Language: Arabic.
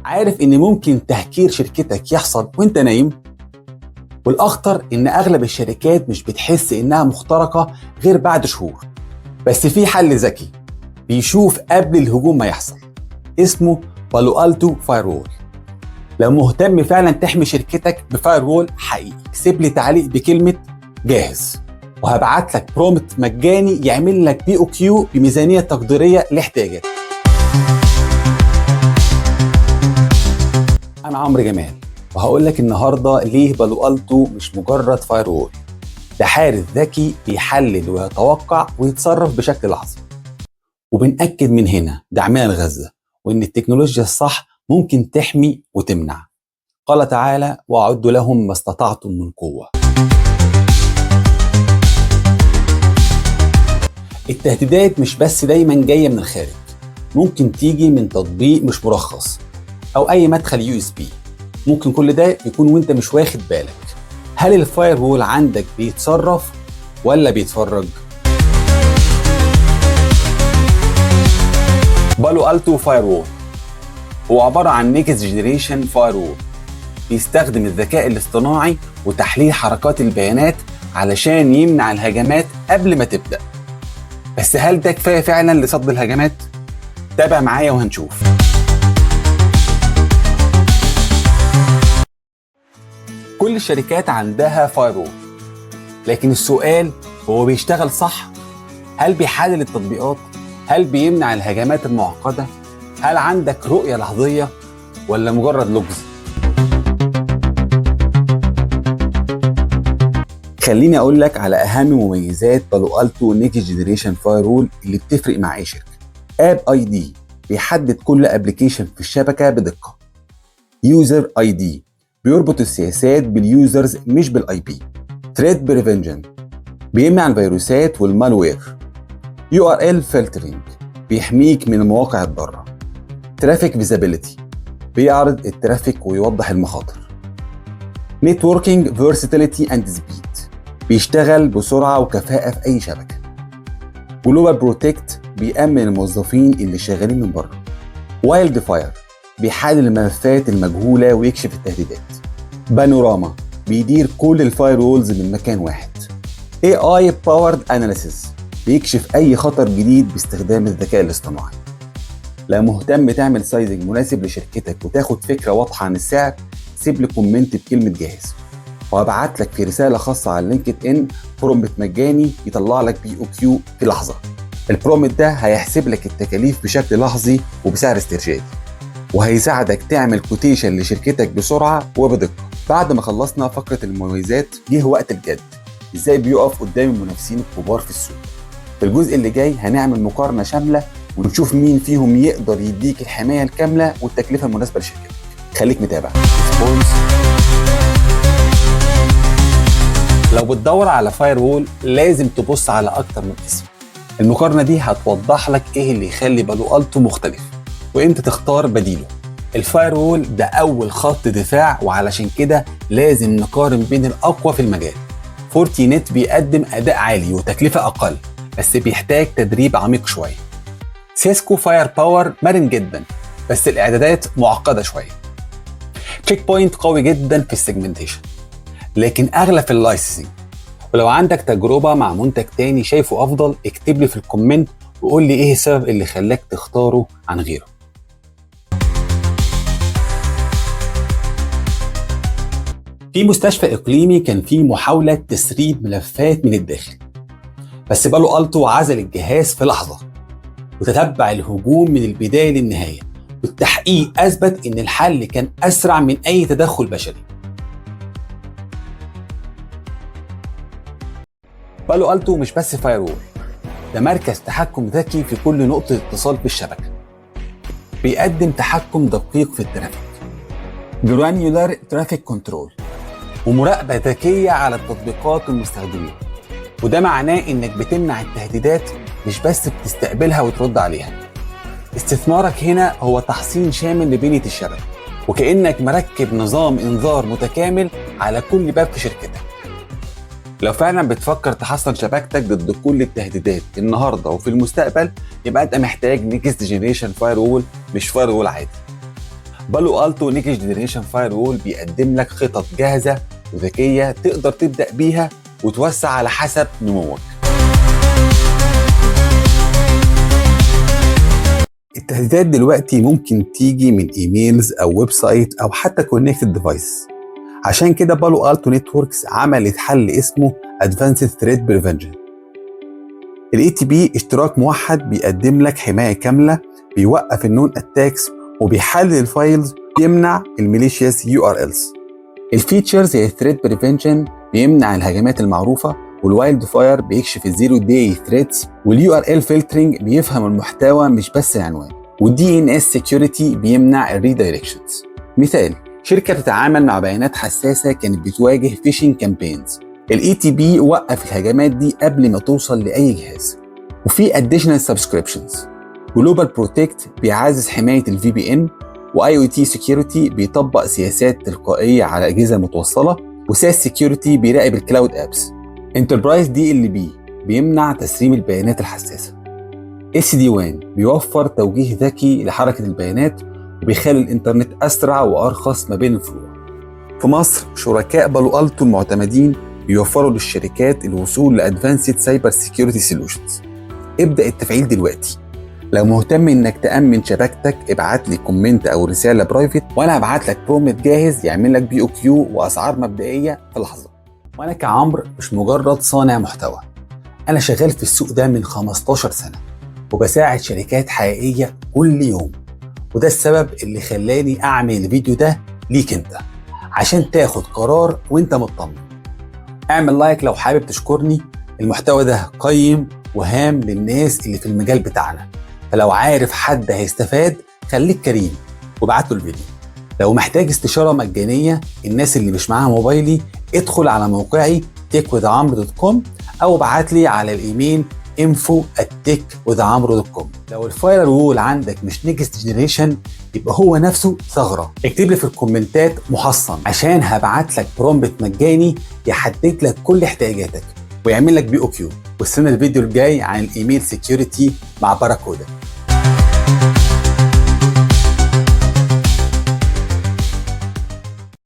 عارف ان ممكن تهكير شركتك يحصل وانت نايم؟ والاخطر ان اغلب الشركات مش بتحس انها مخترقة غير بعد شهور. بس في حل ذكي بيشوف قبل الهجوم ما يحصل، اسمه بالو ألتو فايروول. لو مهتم فعلا تحمي شركتك بفايروول حقيقي، اكتب لي تعليق بكلمة جاهز، وهبعت لك برومت مجاني يعمل لك BOQ بميزانية تقديرية لاحتياجاتك. أنا عمرو جمال، وهقول لك النهاردة ليه بالو ألتو مش مجرد فايروول، ده حارس ذكي بيحلل ويتوقع ويتصرف بشكل لحظي. وبنأكد من هنا دعمنا لغزة، وإن التكنولوجيا الصح ممكن تحمي وتمنع. قال تعالى: وأعدوا لهم ما استطعتم من قوة. التهديدات مش بس دايما جاية من الخارج، ممكن تيجي من تطبيق مش مرخص أو أي مدخل USB. ممكن كل ده يكون وانت مش واخد بالك. هل الفايروول عندك بيتصرف ولا بيتفرج؟ بالو ألتو فايروول هو عبارة عن نيكست جنريشن فايروول، بيستخدم الذكاء الاصطناعي وتحليل حركات البيانات علشان يمنع الهجمات قبل ما تبدأ. بس هل ده كفاية فعلا لصد الهجمات؟ تابع معايا وهنشوف. كل الشركات عندها فايروول، لكن السؤال هو بيشتغل صح؟ هل بيحلل التطبيقات؟ هل بيمنع الهجمات المعقدة؟ هل عندك رؤية لحظية ولا مجرد لغز؟ خليني اقول لك على اهم مميزات بالو ألتو نيكست جنريشن فايروول اللي بتفرق مع اي شركة. اب ID بيحدد كل ابلكيشن في الشبكة بدقة. يوزر ID بيربط السياسات باليوزرز مش بالIP. ثريت بريفنشن بيمنع الفيروسات والمالوير. URL فلترنج بيحميك من المواقع الضارة. ترافيك فيزابيليتي بيعرض الترافيك ويوضح المخاطر. نتوركينج فيرساتيليتي اند سبيد بيشتغل بسرعة وكفاءة في أي شبكة. جلوبال بروتكت بيأمن الموظفين اللي شغالين من بره. وايلد فاير بيحلل الملفات المجهولة ويكشف التهديدات. بانوراما بيدير كل الفايرولز من مكان واحد. AI Powered Analysis بيكشف أي خطر جديد باستخدام الذكاء الاصطناعي. لو مهتم تعمل سايزنج مناسب لشركتك وتاخد فكرة واضحة عن السعر، سيب لي كومنت بكلمة جاهز، وهبعت لك في رسالة خاصة على لينكد إن برومت مجاني يطلع لك BOQ في لحظة. البرومت ده هيحسب لك التكاليف بشكل لحظي وبسعر استرشادي، وهيساعدك تعمل كوتيشن لشركتك بسرعة وبدقة. بعد ما خلصنا فقرة المميزات، جه وقت الجد، ازاي بيقف قدام المنافسين الكبار في السوق. في الجزء اللي جاي هنعمل مقارنة شاملة ونشوف مين فيهم يقدر يديك الحماية الكاملة والتكلفة المناسبة لشركتك. خليك متابع. لو بتدور على فايروول لازم تبص على أكتر من اسم. المقارنة دي هتوضح لك ايه اللي يخلي بالو ألتو مختلف وامتى تختار بديله. الفايروول ده أول خط دفاع، وعلشان كده لازم نقارن بين الأقوى في المجال. فورتينت بيقدم أداء عالي وتكلفة أقل، بس بيحتاج تدريب عميق شوية. سيسكو فاير باور مرن جدا، بس الإعدادات معقدة شوية. تشيك بوينت قوي جدا في السيجمنتيشن، لكن أغلى في اللايسنسنج. ولو عندك تجربة مع منتج تاني شايفه أفضل، اكتب لي في الكومنت وقول لي إيه السبب اللي خلاك تختاره عن غيره. في مستشفى إقليمي كان في محاولة تسريب ملفات من الداخل، بس بالو ألتو عزل الجهاز في لحظة وتتبع الهجوم من البداية للنهاية، والتحقيق أثبت إن الحل كان أسرع من أي تدخل بشري. بالو ألتو مش بس فايروول، ده مركز تحكم ذكي في كل نقطة اتصال بالشبكة. بيقدم تحكم دقيق في الترافيك، جرانيولار ترافيك كنترول، ومراقبة ذكية على التطبيقات والمستخدمين. وده معناه إنك بتمنع التهديدات، مش بس بتستقبلها وترد عليها. استثمارك هنا هو تحصين شامل لبنية الشبكة، وكأنك مركب نظام إنذار متكامل على كل باب في شركتك. لو فعلا بتفكر تحصن شبكتك ضد كل التهديدات النهارده وفي المستقبل، يبقى انت محتاج نيكست جنريشن فايروول، مش فايروول عادي. بالو التو نيكست جنريشن فاير وول بيقدم لك خطط جاهزه وذكيه تقدر تبدا بيها وتوسع على حسب نموك. التهديدات دلوقتي ممكن تيجي من ايميلز او ويب سايت او حتى كونكتد ديفايس. عشان كده بالو التو نتوركس عملت حل اسمه Advanced Threat Prevention. الاي تي بي اشتراك موحد بيقدم لك حمايه كامله، بيوقف النون اتاكس وبيحلل الفايلز، بيمنع الميليشياس URLs. الفيتشرز زي الثريت بريفنشن بيمنع الهجمات المعروفه، والوايلد فاير بيكشف الزيرو داي ثريتس، واليو ار ال فلترنج بيفهم المحتوى مش بس العنوان، والدي ان اس سكيورتي بيمنع الريدايركشنز. مثال، شركه بتتعامل مع بيانات حساسه كانت بتواجه فيشنج كامبينز، الاي تي بي وقف الهجمات دي قبل ما توصل لاي جهاز. وفي اديشنال سبسكريبشنز، جلوبال بروتكت بيعزز حمايه الفي بي ان، واي او تي سكيورتي بيطبق سياسات تلقائيه على اجهزه متوصله، وساس سكيورتي بيراقب الكلاود ابس. انتربرايز دي ال بي بيمنع تسريب البيانات الحساسه. اس دي وان بيوفر توجيه ذكي لحركه البيانات وبيخلي الانترنت اسرع وارخص ما بين الفروع. في مصر شركاء بالو التو المعتمدين بيوفروا للشركات الوصول لادفانسد سايبر سيكيورتي سوليوشنز. ابدا التفعيل دلوقتي. لو مهتم انك تامن شبكتك ابعت لي كومنت او رساله برايفت وانا هبعت لك برومت جاهز يعمل لك BOQ واسعار مبدئيه في لحظه. وانا كعمرو مش مجرد صانع محتوى، انا شغال في السوق ده من 15 سنه وبساعد شركات حقيقيه كل يوم، وده السبب اللي خلاني اعمل الفيديو ده ليك انت عشان تاخد قرار وانت مطمن. اعمل لايك لو حابب تشكرني، المحتوى ده قيم وهام للناس اللي في المجال بتاعنا، فلو عارف حد هيستفاد خليك كريم وابعت له الفيديو. لو محتاج استشارة مجانية الناس اللي مش معاها موبايلي ادخل على موقعي techwithamro.com او ابعت لي على الايميل info@techwithamro.com. لو الفاير وول عندك مش نيكست جنريشن يبقى هو نفسه ثغرة، اكتب لي في الكومنتات محصن عشان هبعت لك برومبت مجاني يحدد لك كل احتياجاتك ويعمل لك BOQ. واستنى الفيديو الجاي عن الايميل سيكيورتي مع باراكودا.